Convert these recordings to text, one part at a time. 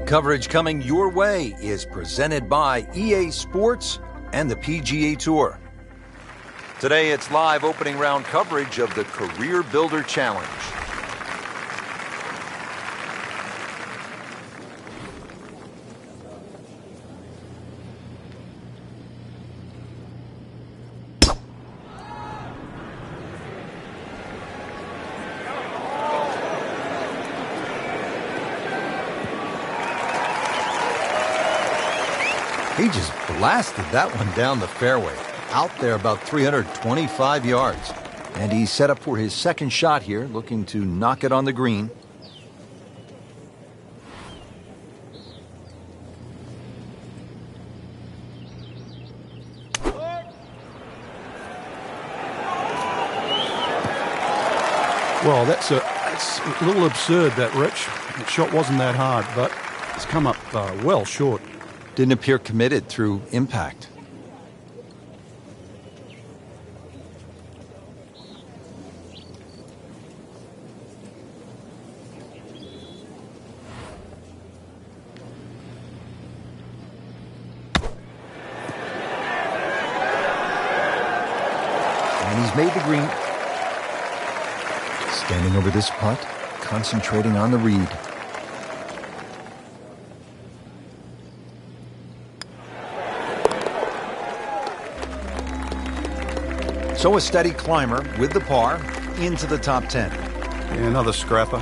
Coverage coming your way is presented by EA Sports and the PGA Tour. Today it's live opening round coverage of the Career Builder Challenge. He just blasted that one down the fairway, out there about 325 yards. And he's set up for his second shot here, looking to knock it on the green. Well, that's a little absurd, that, Rich. The shot wasn't that hard, but it's come up well short. Didn't appear committed through impact. And he's made the green. Standing over this putt, concentrating on the read. So a steady climber with the par into the top 10. Yeah, another scrapper.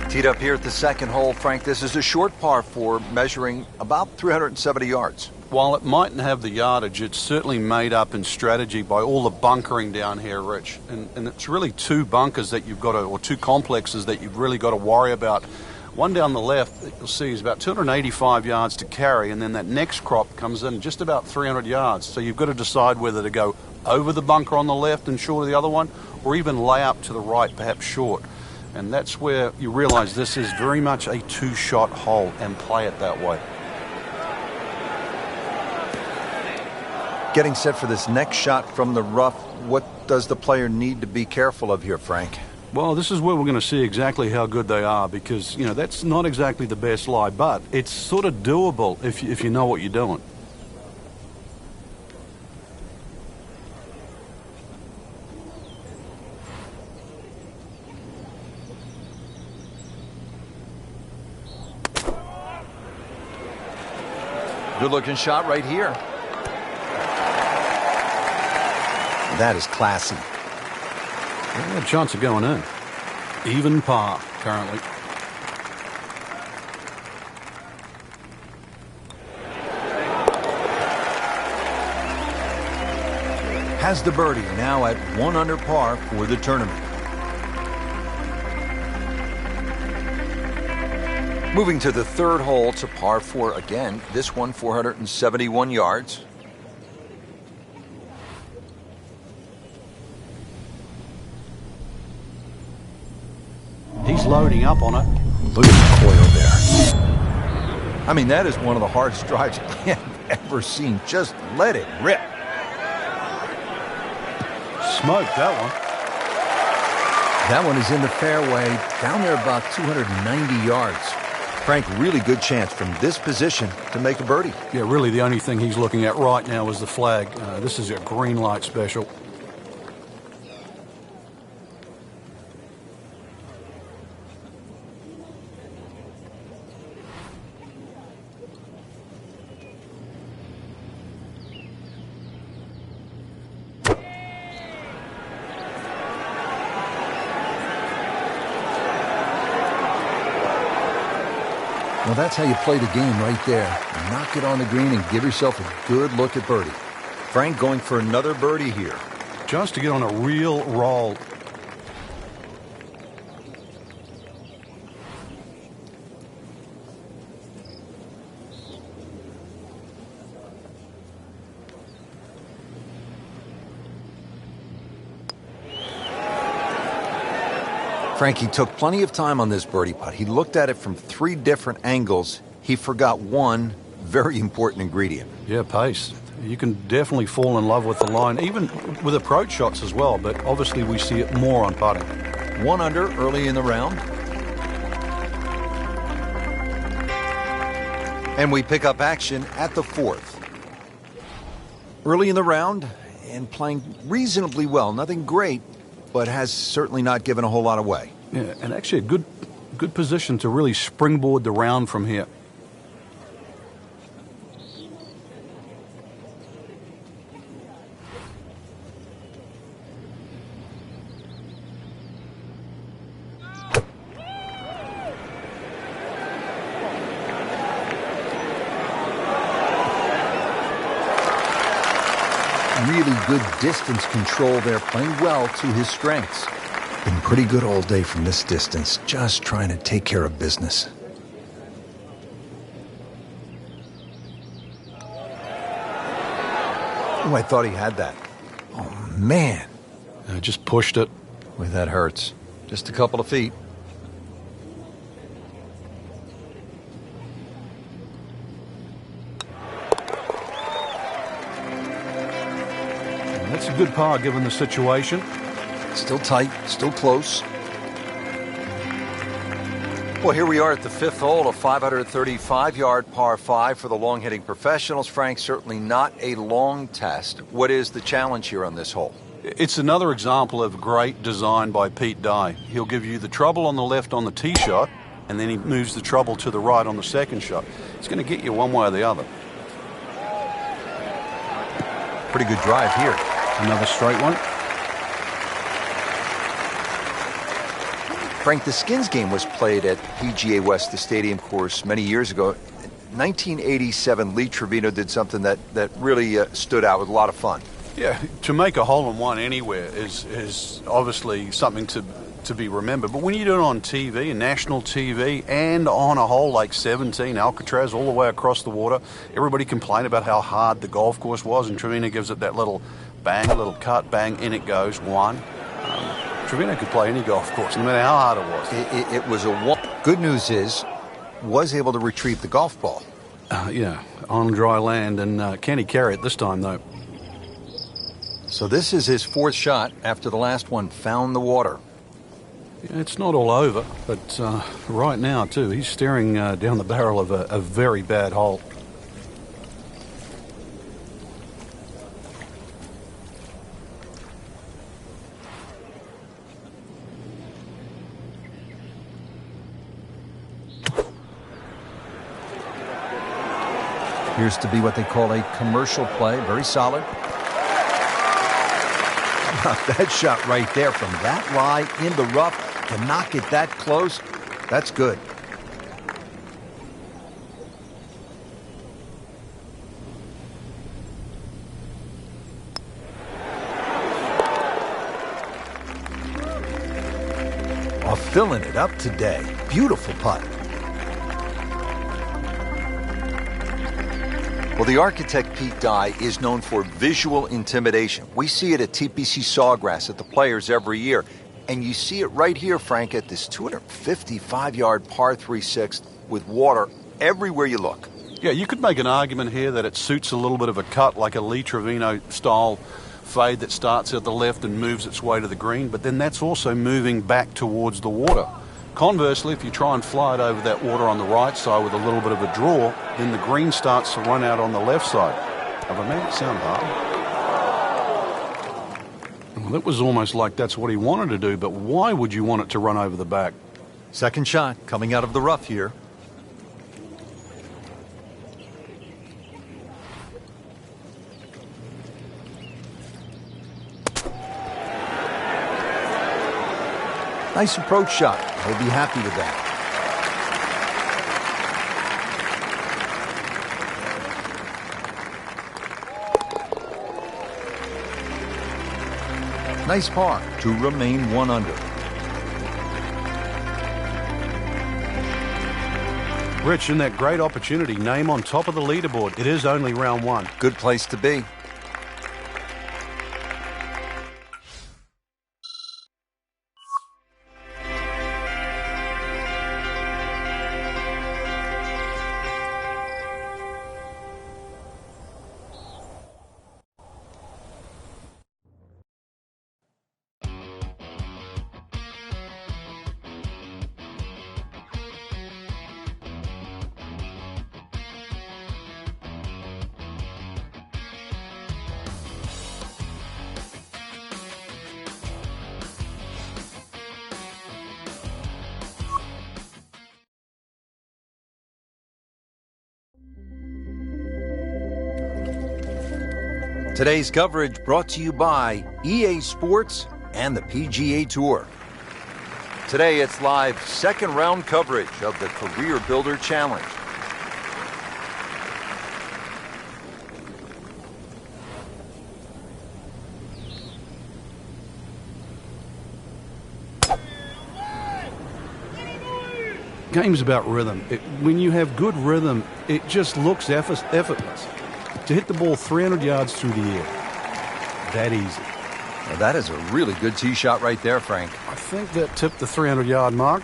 Teed up here at the second hole, Frank, this is a short par 4 measuring about 370 yards. While it mightn't have the yardage, it's certainly made up in strategy by all the bunkering down here, Rich. And it's really two bunkers that you've got to, or two complexes that you've really got to worry about. One down the left, you'll see, is about 285 yards to carry, and then that next crop comes in just about 300 yards. So you've got to decide whether to go over the bunker on the left and short of the other one, or even lay up to the right, perhaps short. And that's where you realize this is very much a two-shot hole, and play it that way. Getting set for this next shot from the rough, what does the player need to be careful of here, Frank? Well, this is where we're going to see exactly how good they are, because, you know, that's not exactly the best lie, but it's sort of doable if you know what you're doing. Good-looking shot right here. That is classy. Yeah, a chance of going in. Even par currently. Has the birdie, now at 1 under par for the tournament. Moving to the third hole, it's a par 4 again. This one 471 yards. He's loading up on it. Look at the coil there. I mean, that is one of the hardest drives I've ever seen. Just let it rip. Smoked that one. That one is in the fairway, down there about 290 yards. Frank, really good chance from this position to make a birdie. Yeah, really the only thing he's looking at right now is the flag. This is a green light special. Well, that's how you play the game right there. Knock it on the green and give yourself a good look at birdie. Frank going for another birdie here. Just to get on a real roll. Frankie took plenty of time on this birdie putt. He looked at it from 3 different angles. He forgot one very important ingredient. Yeah, pace. You can definitely fall in love with the line, even with approach shots as well, but obviously we see it more on putting. 1 under early in the round. And we pick up action at the fourth. Early in the round and playing reasonably well. Nothing great, but has certainly not given a whole lot away. Yeah, and actually a good position to really springboard the round from here. Really good distance control there, playing well to his strengths. Been pretty good all day from this distance, just trying to take care of business. Oh, I thought he had that. Oh, man. I just pushed it. Boy, that hurts. Just a couple of feet. That's a good par given the situation. Still tight, still close. Well, here we are at the fifth hole, a 535-yard par 5 for the long-hitting professionals. Frank, certainly not a long test. What is the challenge here on this hole? It's another example of great design by Pete Dye. He'll give you the trouble on the left on the tee shot, and then he moves the trouble to the right on the second shot. It's going to get you one way or the other. Pretty good drive here. Another straight one. Frank, the Skins game was played at PGA West, the stadium course, many years ago. 1987, Lee Trevino did something that really stood out with a lot of fun. Yeah, to make a hole-in-one anywhere is obviously something to be remembered. But when you do it on TV, national TV, and on a hole like 17, Alcatraz, all the way across the water, everybody complained about how hard the golf course was, and Trevino gives it that little bang, a little cut, bang, in it goes, one. Trevino could play any golf course, no matter how hard it was. It was a one. Good news is, was able to retrieve the golf ball. Yeah, on dry land, and can he carry it this time, though? So this is his fourth shot after the last one found the water. Yeah, it's not all over, but right now, too, he's staring down the barrel of a very bad hole. Appears to be what they call a commercial play. Very solid. That shot right there from that lie in the rough to knock it that close, that's good. Oh, filling it up today. Beautiful putt. Well, the architect Pete Dye is known for visual intimidation. We see it at TPC Sawgrass at the Players every year. And you see it right here, Frank, at this 255-yard par 3/6 with water everywhere you look. Yeah, you could make an argument here that it suits a little bit of a cut, like a Lee Trevino style fade that starts at the left and moves its way to the green, but then that's also moving back towards the water. Conversely, if you try and fly it over that water on the right side with a little bit of a draw, then the green starts to run out on the left side. Have I made it sound hard? Well, it was almost like that's what he wanted to do, but why would you want it to run over the back? Second shot coming out of the rough here. Nice approach shot. He'll be happy with that. Nice par to remain 1 under. Rich, in that great opportunity, name on top of the leaderboard. It is only round one. Good place to be. Today's coverage brought to you by EA Sports and the PGA Tour. Today it's live second round coverage of the Career Builder Challenge. Game's about rhythm. When you have good rhythm, it just looks effortless. To hit the ball 300 yards through the air, that easy. Well, that is a really good tee shot right there, Frank. I think that tipped the 300-yard mark.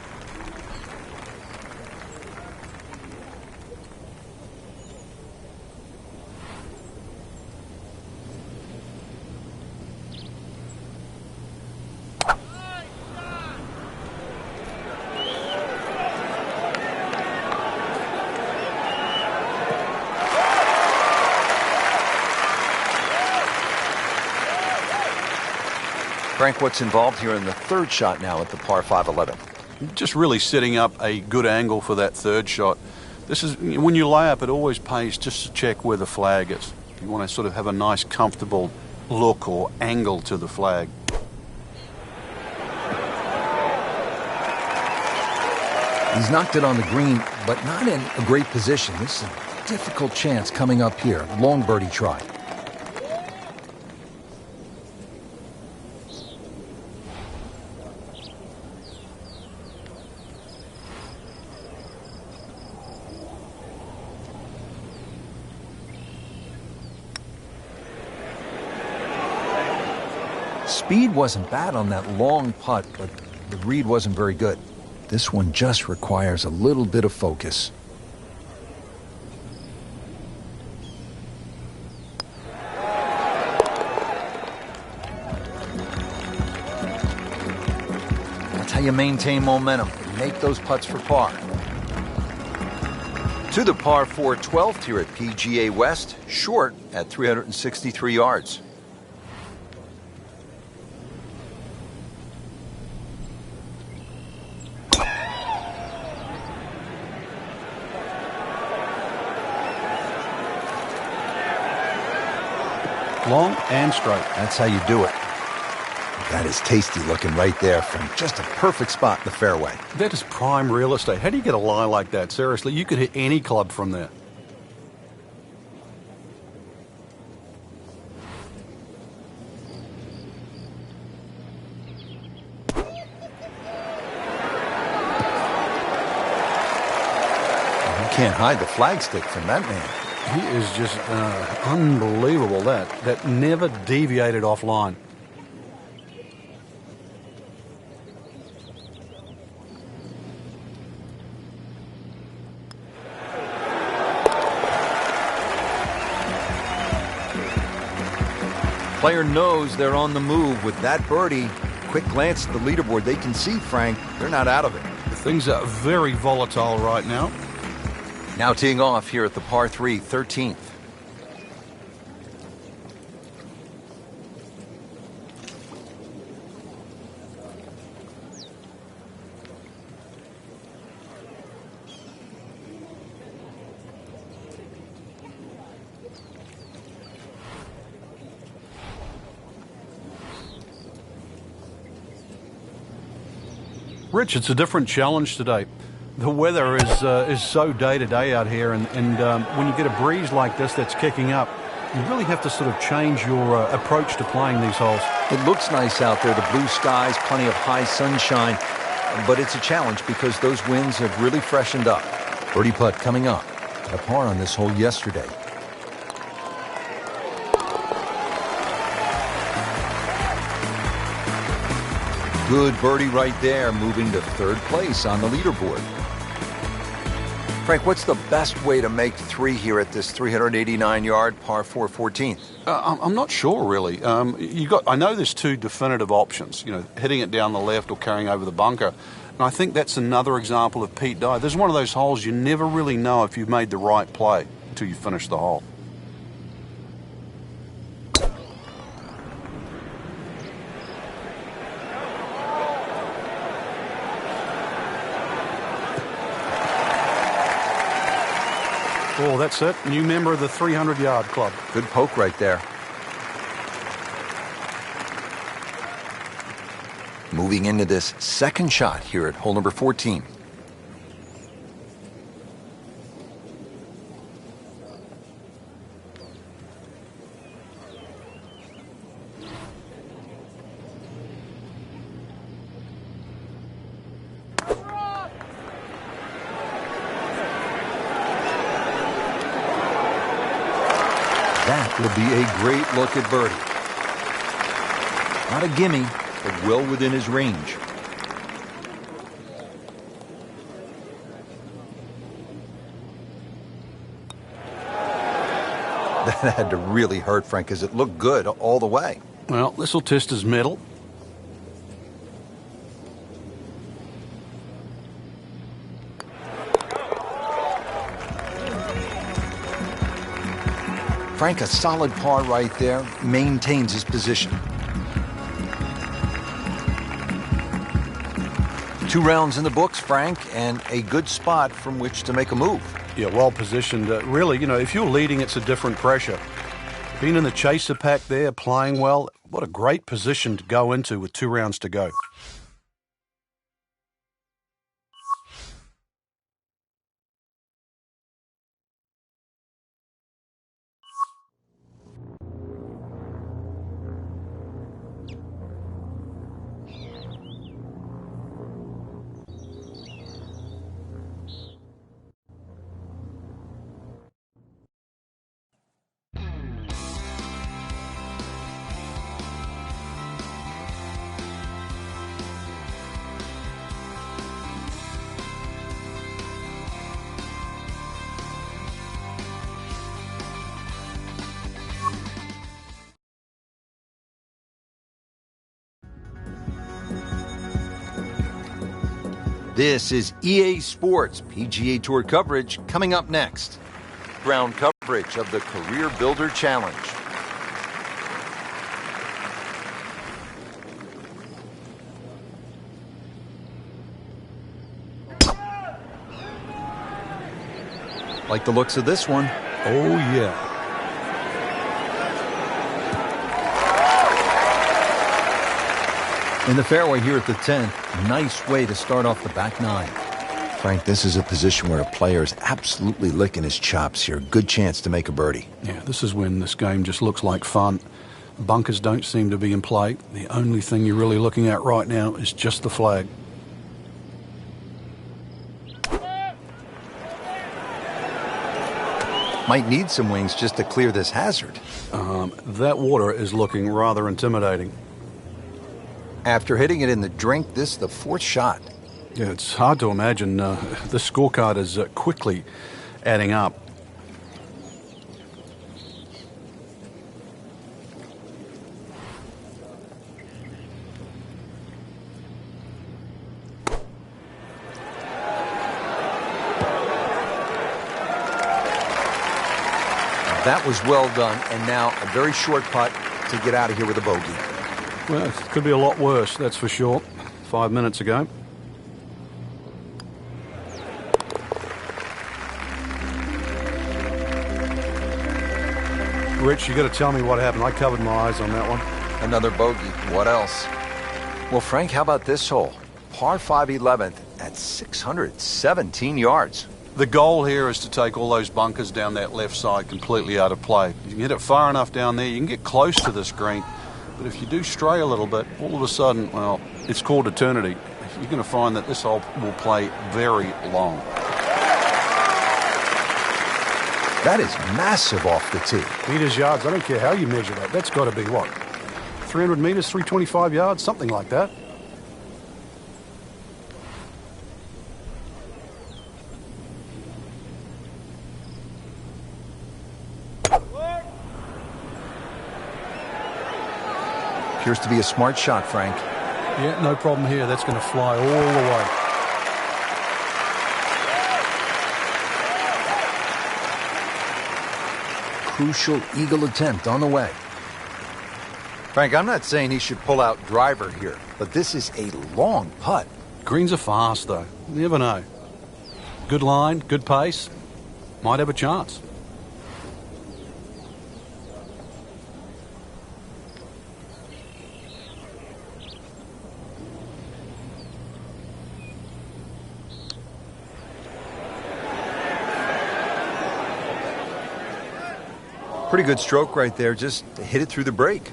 Frank, what's involved here in the third shot now at the par 5-11? Just really setting up a good angle for that third shot. This is when you lay up, it always pays just to check where the flag is. You want to sort of have a nice, comfortable look or angle to the flag. He's knocked it on the green, but not in a great position. This is a difficult chance coming up here. Long birdie try. Speed wasn't bad on that long putt, but the read wasn't very good. This one just requires a little bit of focus. That's how you maintain momentum. Make those putts for par. To the par 4 12th here at PGA West, short at 363 yards. Long and straight. That's how you do it. That is tasty looking right there from just a perfect spot in the fairway. That is prime real estate. How do you get a lie like that? Seriously, you could hit any club from there. You can't hide the flagstick from that man. He is just unbelievable. That never deviated offline. Player knows they're on the move with that birdie. Quick glance at the leaderboard. They can see, Frank, they're not out of it. Things are very volatile right now. Now teeing off here at the par 3 13th. Rich, it's a different challenge today. The weather is so day-to-day out here, and when you get a breeze like this that's kicking up, you really have to sort of change your approach to playing these holes. It looks nice out there, the blue skies, plenty of high sunshine, but it's a challenge because those winds have really freshened up. Birdie putt coming up. A par on this hole yesterday. Good birdie right there, moving to third place on the leaderboard. Frank, what's the best way to make three here at this 389-yard par 4 14th? I'm not sure, really. I know there's two definitive options, hitting it down the left or carrying over the bunker. And I think that's another example of Pete Dye. There's one of those holes you never really know if you've made the right play until you finish the hole. Oh, that's it. New member of the 300-yard club. Good poke right there. Moving into this second shot here at hole number 14. That will be a great look at birdie. Not a gimme, but well within his range. That had to really hurt Frank, because it looked good all the way. Well, this will test his mettle. Frank, a solid par right there, maintains his position. 2 rounds in the books, Frank, and a good spot from which to make a move. Yeah, well positioned. Really, you know, if you're leading, it's a different pressure. Being in the chaser pack there, playing well, what a great position to go into with 2 rounds to go. This is EA Sports PGA Tour coverage coming up next. Ground coverage of the Career Builder Challenge. Like the looks of this one. Oh, yeah. In the fairway here at the 10th. Nice way to start off the back 9. Frank, this is a position where a player is absolutely licking his chops here. Good chance to make a birdie. Yeah, this is when this game just looks like fun. Bunkers don't seem to be in play. The only thing you're really looking at right now is just the flag. Might need some wings just to clear this hazard. That water is looking rather intimidating. After hitting it in the drink, this is the 4th shot. Yeah, it's hard to imagine. The scorecard is quickly adding up. That was well done, and now a very short putt to get out of here with a bogey. Well, it could be a lot worse, that's for sure. 5 minutes ago. Rich, you got to tell me what happened. I covered my eyes on that one. Another bogey. What else? Well, Frank, how about this hole? Par 5 11th at 617 yards. The goal here is to take all those bunkers down that left side completely out of play. You can hit it far enough down there, you can get close to this green. But if you do stray a little bit, all of a sudden, well, it's called eternity. You're going to find that this hole will play very long. That is massive off the tee. Meters, yards, I don't care how you measure that. That's got to be what? 300 meters, 325 yards, something like that. Appears to be a smart shot, Frank. Yeah, no problem here. That's going to fly all the way. Crucial eagle attempt on the way. Frank, I'm not saying he should pull out driver here, but this is a long putt. Greens are fast, though. You never know. Good line, good pace. Might have a chance. Pretty good stroke right there. Just hit it through the break.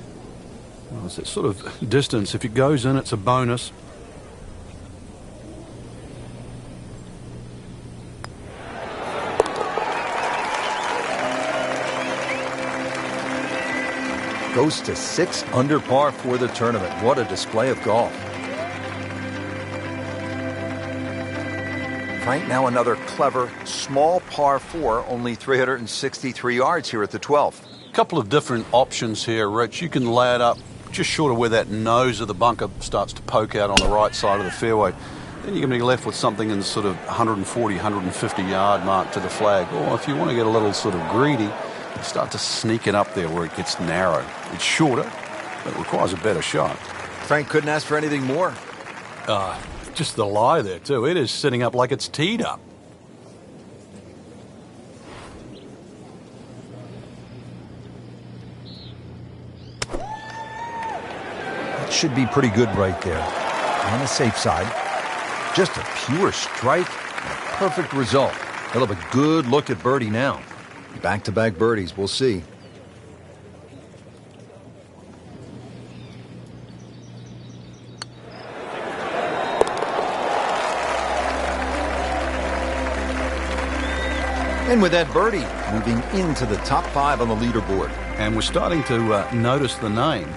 Well, it's that sort of distance. If it goes in, it's a bonus. Goes to 6 under par for the tournament. What a display of golf. Frank, now another clever, small par 4, only 363 yards here at the 12th. A couple of different options here, Rich. You can lay it up just short of where that nose of the bunker starts to poke out on the right side of the fairway. Then you're going to be left with something in the sort of 140, 150 yard mark to the flag. Or if you want to get a little sort of greedy, you start to sneak it up there where it gets narrow. It's shorter, but it requires a better shot. Frank couldn't ask for anything more. Just the lie there, too. It is sitting up like it's teed up. That should be pretty good right there. On the safe side. Just a pure strike and a perfect result. He'll have a good look at birdie now. Back-to-back birdies, we'll see. And with that birdie, moving into the top 5 on the leaderboard. And we're starting to notice the name.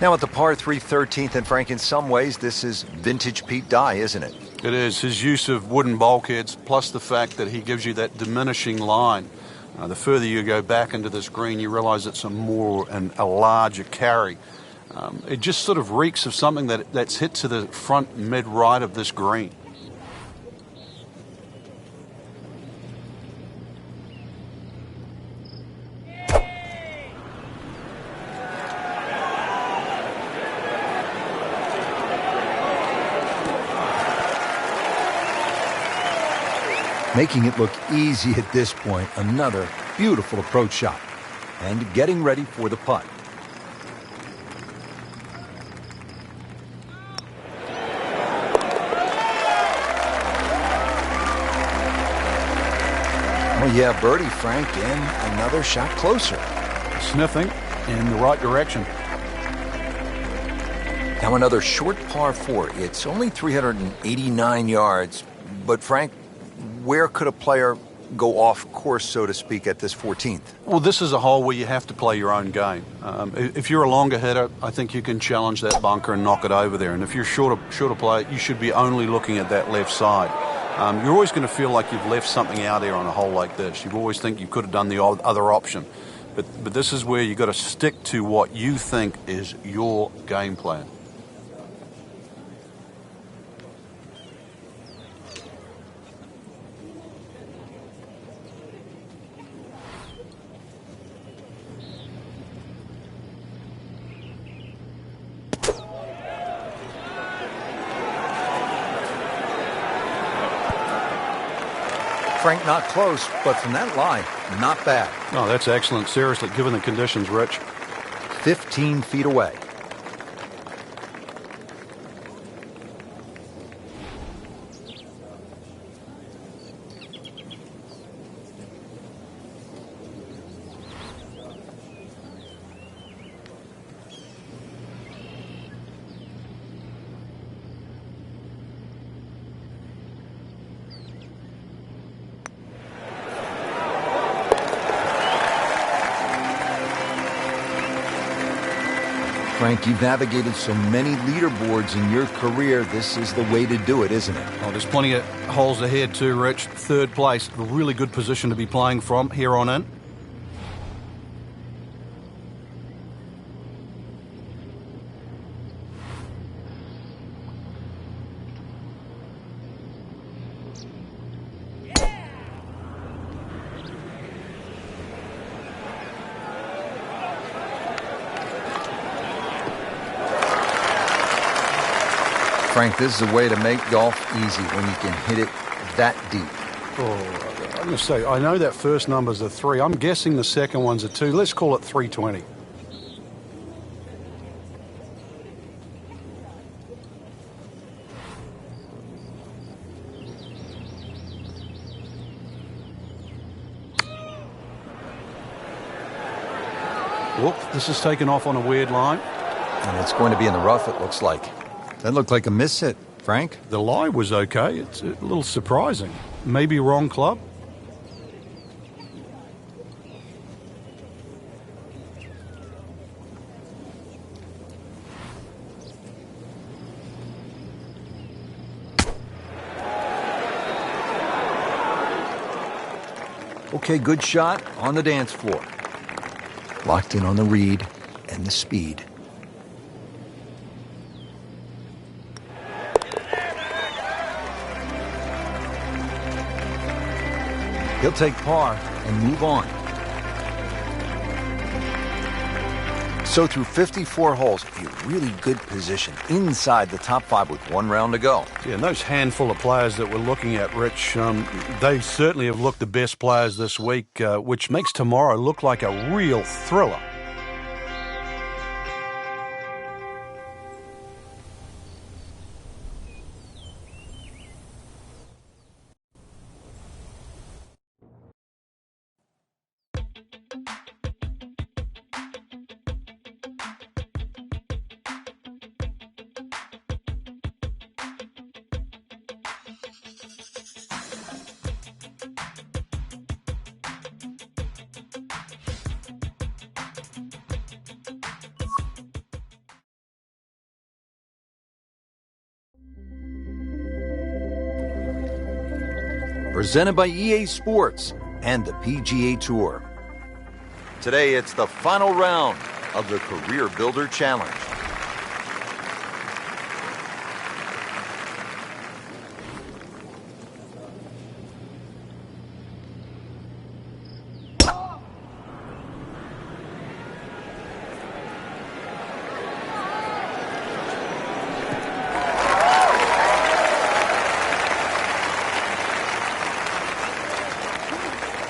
Now at the par 3 13th, and Frank, in some ways, this is vintage Pete Dye, isn't it? It is. His use of wooden bulkheads, plus the fact that he gives you that diminishing line. The further you go back into this green, you realize it's a larger carry. It just sort of reeks of something that's hit to the front mid-right of this green. Making it look easy at this point. Another beautiful approach shot. And getting ready for the putt. Oh yeah, birdie, Frank, and another shot closer. Sniffing in the right direction. Now another short par 4. It's only 389 yards. But Frank, where could a player go off course, so to speak, at this 14th? Well, this is a hole where you have to play your own game. If you're a longer hitter, I think you can challenge that bunker and knock it over there. And if you're shorter player, you should be only looking at that left side. You're always going to feel like you've left something out there on a hole like this. You always think you could have done the other option. But this is where you've got to stick to what you think is your game plan. Frank, not close, but from that line, not bad. Oh, that's excellent. Seriously, given the conditions, Rich. 15 feet away. Frank, you've navigated so many leaderboards in your career. This is the way to do it, isn't it? Oh, there's plenty of holes ahead too, Rich. Third place, a really good position to be playing from here on in. Frank, this is a way to make golf easy when you can hit it that deep. Oh, I'm going to say, I know that first number's a 3. I'm guessing the second one's a 2. Let's call it 320. Whoop, this is taken off on a weird line. And it's going to be in the rough, it looks like. That looked like a miss hit, Frank. The lie was okay. It's a little surprising. Maybe wrong club. Okay, good shot on the dance floor. Locked in on the read and the speed. He'll take par and move on. So through 54 holes, a really good position inside the top 5 with 1 round to go. Yeah, and those handful of players that we're looking at, Rich, they certainly have looked the best players this week, which makes tomorrow look like a real thriller. Presented by EA Sports and the PGA Tour. Today, it's the final round of the Career Builder Challenge.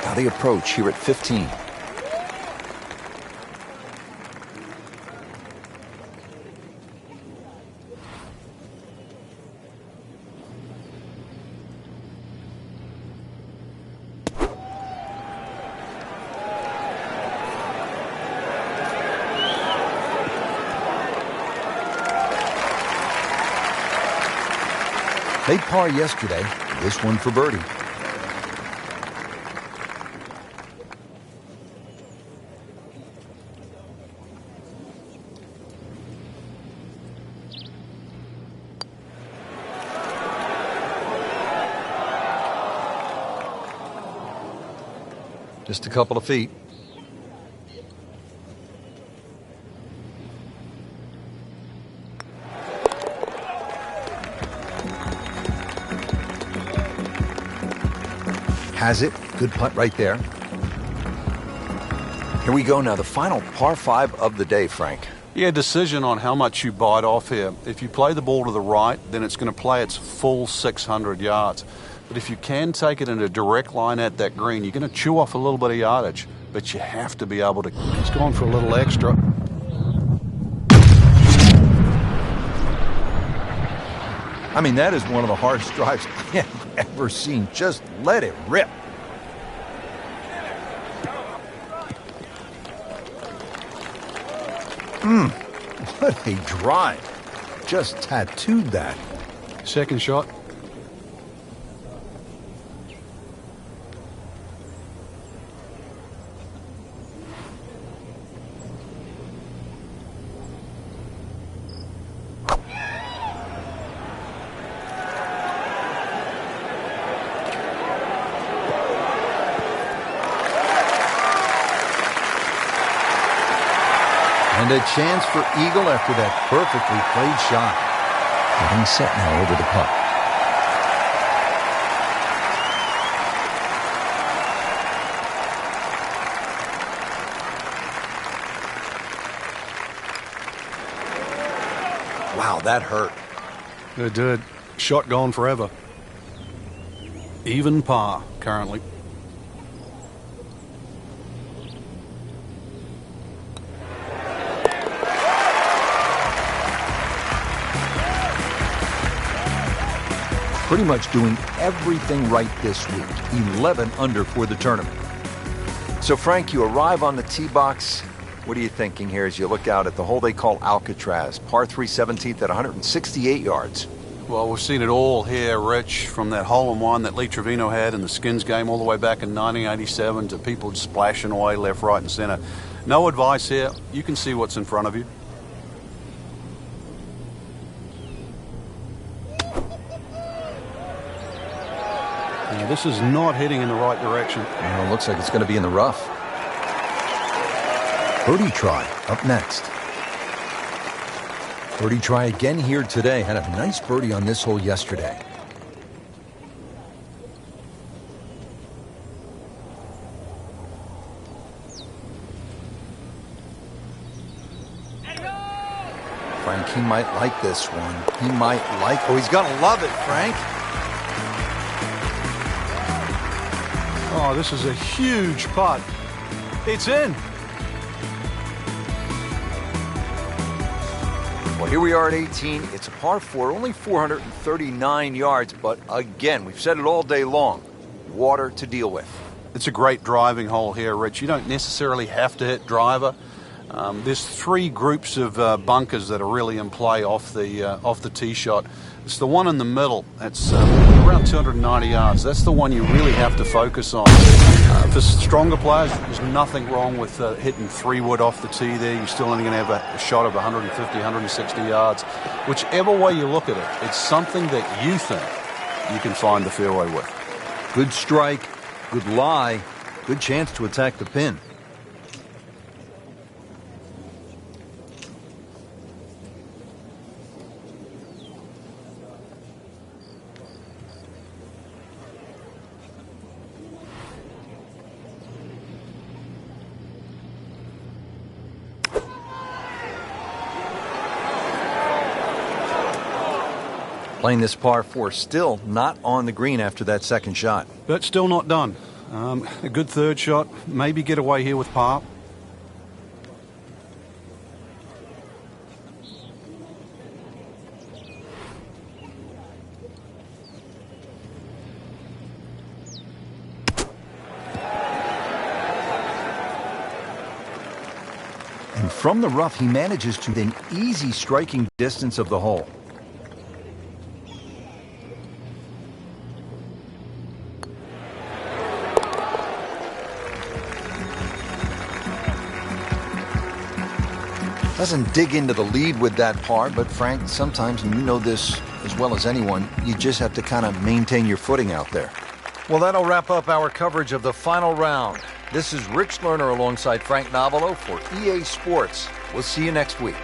Now the approach here at 15. Made par yesterday, this one for birdie. Just a couple of feet. Has it. Good putt right there. Here we go now, the final par 5 of the day, Frank. Yeah, decision on how much you bite off here. If you play the ball to the right, then it's going to play its full 600 yards. But if you can take it in a direct line at that green, you're going to chew off a little bit of yardage. But you have to be able to... He's going for a little extra. I mean, that is one of the hardest drives I have ever seen. Just let it rip. What a drive. Just tattooed that. Second shot. And a chance for eagle after that perfectly played shot. Getting set now over the putt. Wow, that hurt. It did. Shot gone forever. Even par currently. Pretty much doing everything right this week. 11 under for the tournament. So, Frank, you arrive on the tee box What are you thinking here as you look out at the hole they call Alcatraz, par 3 17th at 168 yards? Well, we've seen it all here, Rich, from that hole-in-one that Lee Trevino had in the Skins game all the way back in 1987 to people splashing away left, right, and center. No advice here. You can see what's in front of you. Now, this is not heading in the right direction. Well, it looks like it's going to be in the rough. Birdie try up next. Birdie try again here today. Had a nice birdie on this hole yesterday. Frank, he might like this one. He might like... Oh, he's going to love it, Frank. Oh, this is a huge putt. It's in. Well, here we are at 18. It's a par 4, only 439 yards. But again, we've said it all day long. Water to deal with. It's a great driving hole here, Rich. You don't necessarily have to hit driver. There's three groups of bunkers that are really in play off the tee shot. It's the one in the middle. That's around 290 yards. That's the one you really have to focus on. For stronger players, there's nothing wrong with hitting 3-wood off the tee there. You're still only going to have a shot of 150, 160 yards. Whichever way you look at it, it's something that you think you can find the fairway with. Good strike, good lie, good chance to attack the pin. Playing this par 4, still not on the green after that second shot. But still not done. A good third shot. Maybe get away here with par. And from the rough, he manages to within easy striking distance of the hole. Doesn't dig into the lead with that par, but Frank, sometimes, and you know this as well as anyone, you just have to kind of maintain your footing out there. Well, that'll wrap up our coverage of the final round. This is Rich Lerner alongside Frank Novelo for EA Sports. We'll see you next week.